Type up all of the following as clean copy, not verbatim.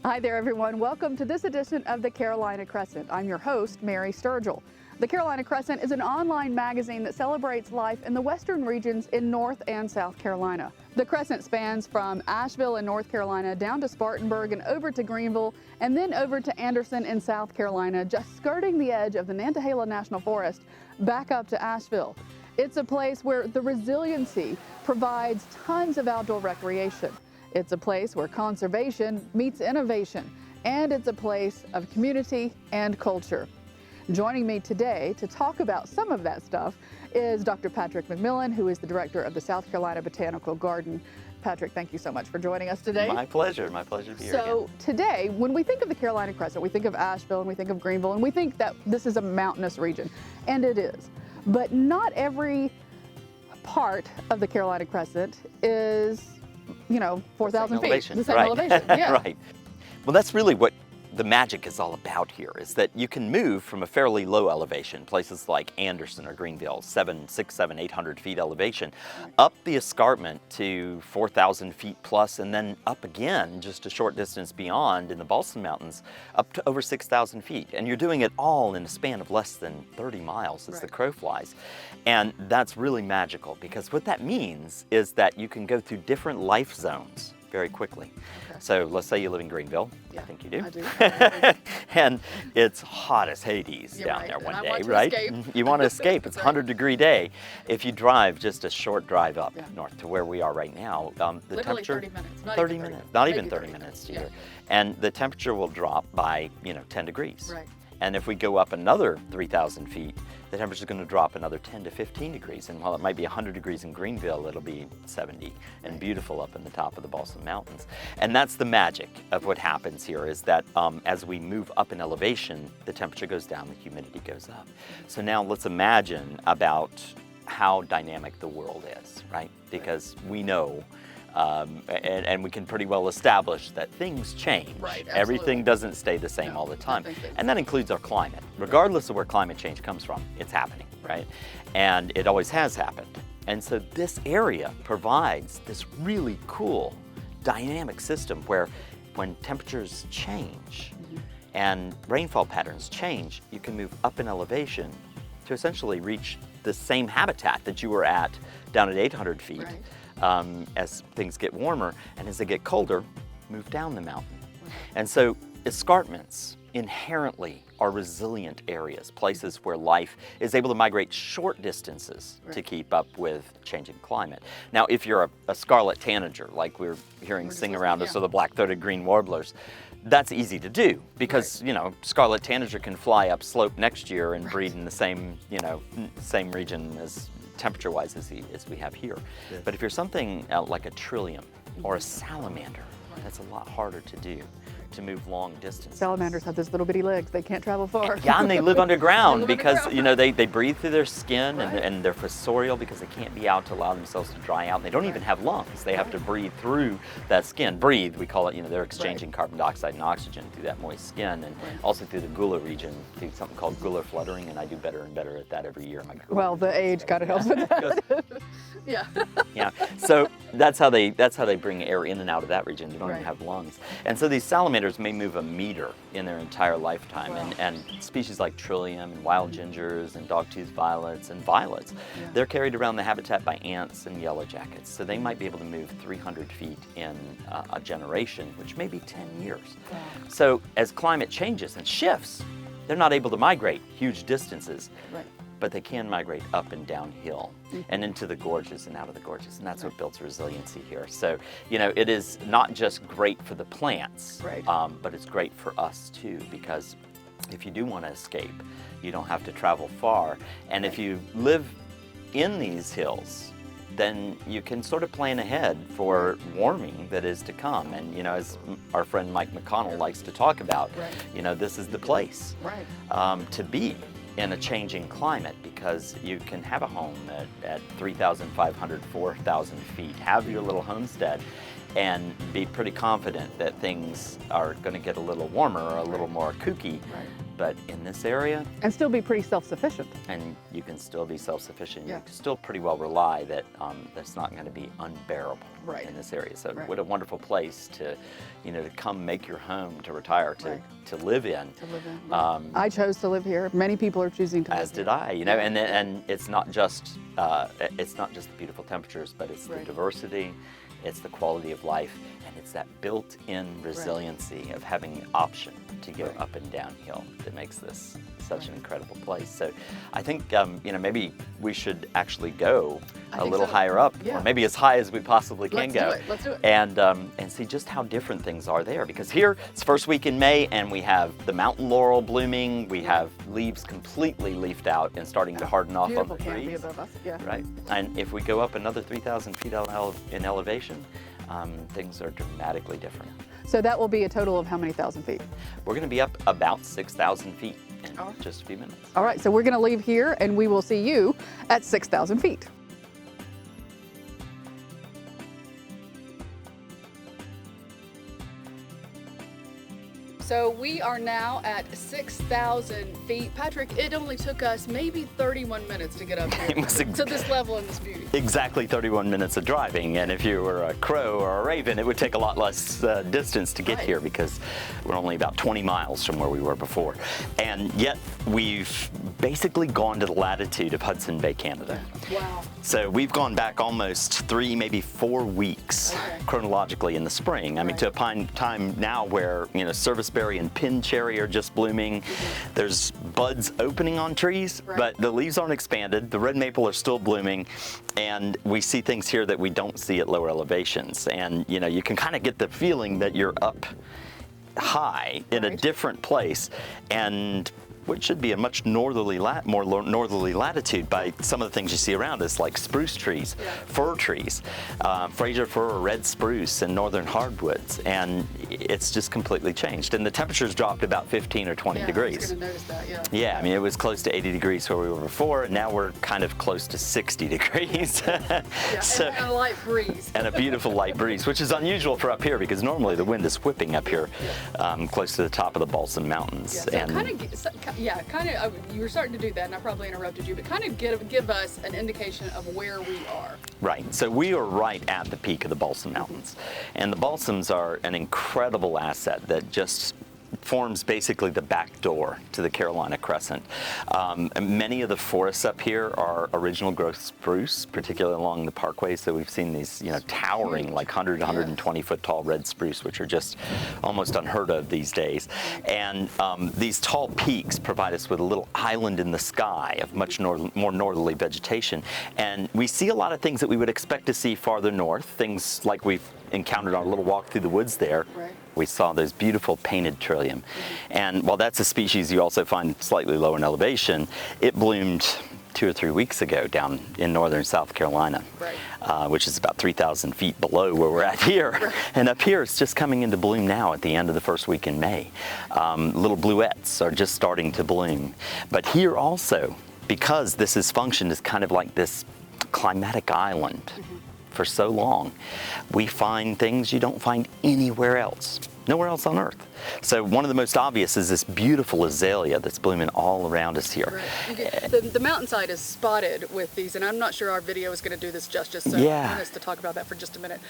Hi there, everyone. Welcome to this edition of the Carolina Crescent. I'm your host, Mary Sturgill. The Carolina Crescent is an online magazine that celebrates life in the western regions in North and South Carolina. The Crescent spans from Asheville in North Carolina down to Spartanburg and over to Greenville and then over to Anderson in South Carolina, just skirting the edge of the Nantahala National Forest back up to Asheville. It's a place where the resiliency provides tons of outdoor recreation. It's a place where conservation meets innovation, and it's a place of community and culture. Joining me today to talk about some of that stuff is Dr. Patrick McMillan, who is the director of the South Carolina Botanical Garden. Patrick, thank you so much for joining us today. My pleasure to be here again. So today, when we think of the Carolina Crescent, we think of Asheville and we think of Greenville, and we think that this is a mountainous region, and it is. But not every part of the Carolina Crescent is 4,000 feet. The same elevation. Yeah. Right. Well, that's really what the magic is all about here, is that you can move from a fairly low elevation, places like Anderson or Greenville, 800 feet elevation, up the escarpment to 4,000 feet plus, and then up again just a short distance beyond in the Balsam Mountains, up to over 6,000 feet. And you're doing it all in a span of less than 30 miles as the crow flies. And that's really magical, because what that means is that you can go through different life zones very quickly. Okay. So let's say you live in Greenville. Yeah, I think you do. I do. And it's hot as Hades down there one day, right? You want to escape. It's a 100-degree day. If you drive just a short drive up north to where we are right now, the literally temperature 30 minutes. Not even 30 minutes either. And the temperature will drop by 10 degrees. Right. And if we go up another 3,000 feet, the temperature is going to drop another 10 to 15 degrees. And while it might be 100 degrees in Greenville, it'll be 70 and beautiful up in the top of the Balsam Mountains. And that's the magic of what happens here, is that as we move up in elevation, the temperature goes down, the humidity goes up. So now let's imagine about how dynamic the world is, right? Because we know and we can pretty well establish that things change. Right, everything doesn't stay the same all the time. And that includes our climate. Regardless of where climate change comes from, it's happening, right? And it always has happened. And so this area provides this really cool dynamic system where when temperatures change and rainfall patterns change, you can move up in elevation to essentially reach the same habitat that you were at down at 800 feet. Right. As things get warmer, and as they get colder, move down the mountain. And so escarpments inherently are resilient areas, places where life is able to migrate short distances to keep up with changing climate. Now, if you're a scarlet tanager, like we're hearing sing around us, or the black-throated green warblers, that's easy to do, because scarlet tanager can fly up slope next year and breed in the same same region as temperature-wise as we have here. Yeah. But if you're something like a trillium or a salamander, that's a lot harder to do, to move long distances. Salamanders have those little bitty legs. They can't travel far. Yeah, and they live underground because they breathe through their skin, and they're fossorial because they can't be out to allow themselves to dry out. And they don't even have lungs. They have to breathe through that skin. Breathe, we call it, they're exchanging carbon dioxide and oxygen through that moist skin, and also through the gular region, through something called gular fluttering, and I do better and better at that every year. Well, the age kind of helps with that. Yeah. Yeah. So that's how they bring air in and out of that region. They don't even have lungs. And so these salamanders may move a meter in their entire lifetime. Wow. And species like trillium and wild gingers and dogtooth violets and violets, they're carried around the habitat by ants and yellow jackets. So they might be able to move 300 feet in a generation, which may be 10 years. Wow. So as climate changes and shifts, they're not able to migrate huge distances. Right. But they can migrate up and downhill and into the gorges and out of the gorges, and that's what builds resiliency here. So, it is not just great for the plants, but it's great for us too, because if you do want to escape, you don't have to travel far. And if you live in these hills, then you can sort of plan ahead for warming that is to come. And, as our friend Mike McConnell likes to talk about, this is the place to be in a changing climate, because you can have a home at 3,500, 4,000 feet, have your little homestead, and be pretty confident that things are going to get a little warmer or a little more kooky but in this area. And still be pretty self-sufficient. And you can still be self-sufficient. Yeah. You can still pretty well rely that that's not going to be unbearable in this area. So what a wonderful place to, to come make your home, to retire, to live in. To live in. I chose to live here. Many people are choosing to live here. As did I, and it's not just the beautiful temperatures, but it's the diversity, it's the quality of life, and it's that built-in resiliency of having the option to go up and downhill that makes this such an incredible place. So I think maybe we should actually go a little higher up, or maybe as high as we possibly can go. Let's do it. And see just how different things are there. Because here it's first week in May, and we have the mountain laurel blooming. We have leaves completely leafed out and starting to harden off on the trees. Canopy above us. Right. And if we go up another 3,000 feet in elevation, things are dramatically different. So that will be a total of how many thousand feet? We're going to be up about 6,000 feet in just a few minutes. All right, so we're going to leave here, and we will see you at 6,000 feet. So we are now at 6,000 feet. Patrick, it only took us maybe 31 minutes to get up here to this level and this beauty. Exactly 31 minutes of driving, and if you were a crow or a raven, it would take a lot less distance to get here, because we're only about 20 miles from where we were before. And yet we've basically gone to the latitude of Hudson Bay, Canada. Wow. So we've gone back almost 3, maybe 4 weeks chronologically in the spring. I mean, to a time now where, serviceberry and pin cherry are just blooming. There's buds opening on trees, but the leaves aren't expanded. The red maple are still blooming, and we see things here that we don't see at lower elevations. And you can kind of get the feeling that you're up high in a different place, and which should be a much more northerly latitude by some of the things you see around us, like spruce trees, fir trees, Fraser fir or red spruce, and northern hardwoods, and it's just completely changed. And the temperatures dropped about 15 or 20 degrees. I was going to notice that, Yeah, I mean, it was close to 80 degrees where we were before, and now we're kind of close to 60 degrees. So, and a light breeze. And a beautiful light breeze, which is unusual for up here, because normally the wind is whipping up here close to the top of the Balsam Mountains. Yeah, so you were starting to do that, and I probably interrupted you, but kind of give us an indication of where we are. Right, so we are right at the peak of the Balsam Mountains. And the balsams are an incredible asset that just forms basically the back door to the Carolina Crescent. Many of the forests up here are original growth spruce, particularly along the parkways. So we've seen these, towering, like 100 to 120 foot tall red spruce, which are just almost unheard of these days. And these tall peaks provide us with a little island in the sky of much more northerly vegetation. And we see a lot of things that we would expect to see farther north, things like we've encountered on a little walk through the woods there. We saw those beautiful painted trillium. And while that's a species you also find slightly lower in elevation, it bloomed 2 or 3 weeks ago down in northern South Carolina, which is about 3,000 feet below where we're at here. And up here, it's just coming into bloom now at the end of the first week in May. Little bluets are just starting to bloom. But here also, because this has functioned as kind of like this climatic island for so long, we find things you don't find anywhere else. Nowhere else on earth. So one of the most obvious is this beautiful azalea that's blooming all around us here. The mountainside is spotted with these, and I'm not sure our video is going to do this justice, so I want us to talk about that for just a minute.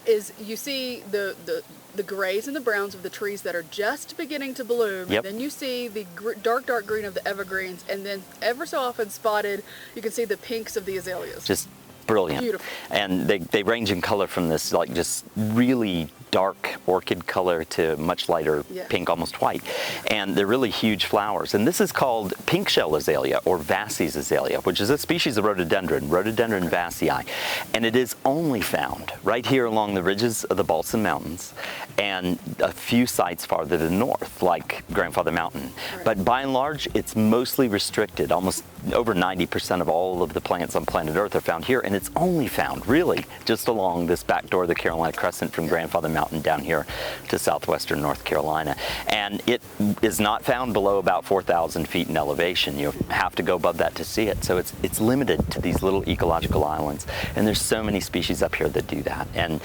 Is you see the grays and the browns of the trees that are just beginning to bloom, and then you see the dark green of the evergreens, and then ever so often spotted, you can see the pinks of the azaleas. Just brilliant. Beautiful. And they range in color from this like just really dark orchid color to much lighter pink, almost white. And they're really huge flowers. And this is called pink shell azalea, or Vassey's azalea, which is a species of rhododendron Vassei. And it is only found right here along the ridges of the Balsam Mountains and a few sites farther to the north, like Grandfather Mountain. But by and large, it's mostly restricted. Almost over 90% of all of the plants on planet Earth are found here, and it's only found really just along this back door of the Carolina Crescent from Grandfather Mountain down here to southwestern North Carolina. And it is not found below about 4,000 feet in elevation. You have to go above that to see it. So it's limited to these little ecological islands. And there's so many species up here that do that. And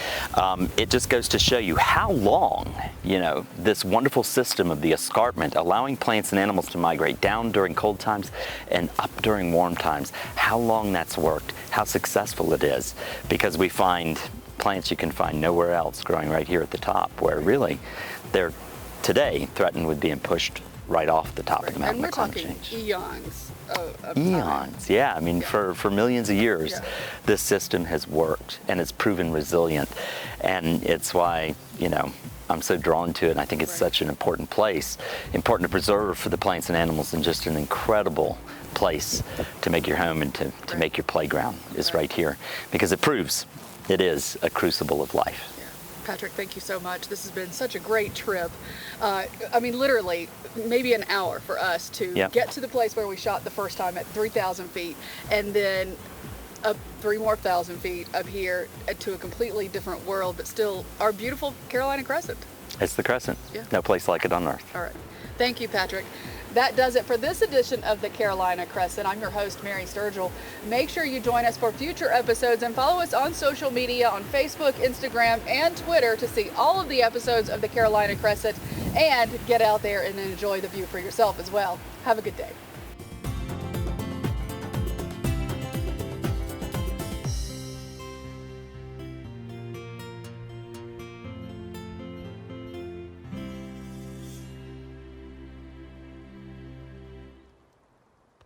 it just goes to show you how long, this wonderful system of the escarpment, allowing plants and animals to migrate down during cold times and up during warm times, how long that's worked, how successful it is, because we find plants you can find nowhere else growing right here at the top, where really they're today threatened with being pushed right off the top of the mountain. And we're talking eons of eons, time. yeah. I mean, for millions of years, this system has worked and it's proven resilient, and it's why, I'm so drawn to it, and I think it's such an important place, important to preserve for the plants and animals, and just an incredible place to make your home and to make your playground is right here, because it proves it is a crucible of life. Patrick, thank you so much. This has been such a great trip. I mean, literally, maybe an hour for us to get to the place where we shot the first time at 3,000 feet, and then up 3,000 more feet up here to a completely different world, but still our beautiful Carolina Crescent. It's the Crescent. No place like it on earth. All right. Thank you, Patrick. That does it for this edition of the Carolina Crescent. I'm your host, Mary Sturgill. Make sure you join us for future episodes and follow us on social media on Facebook, Instagram, and Twitter to see all of the episodes of the Carolina Crescent and get out there and enjoy the view for yourself as well. Have a good day.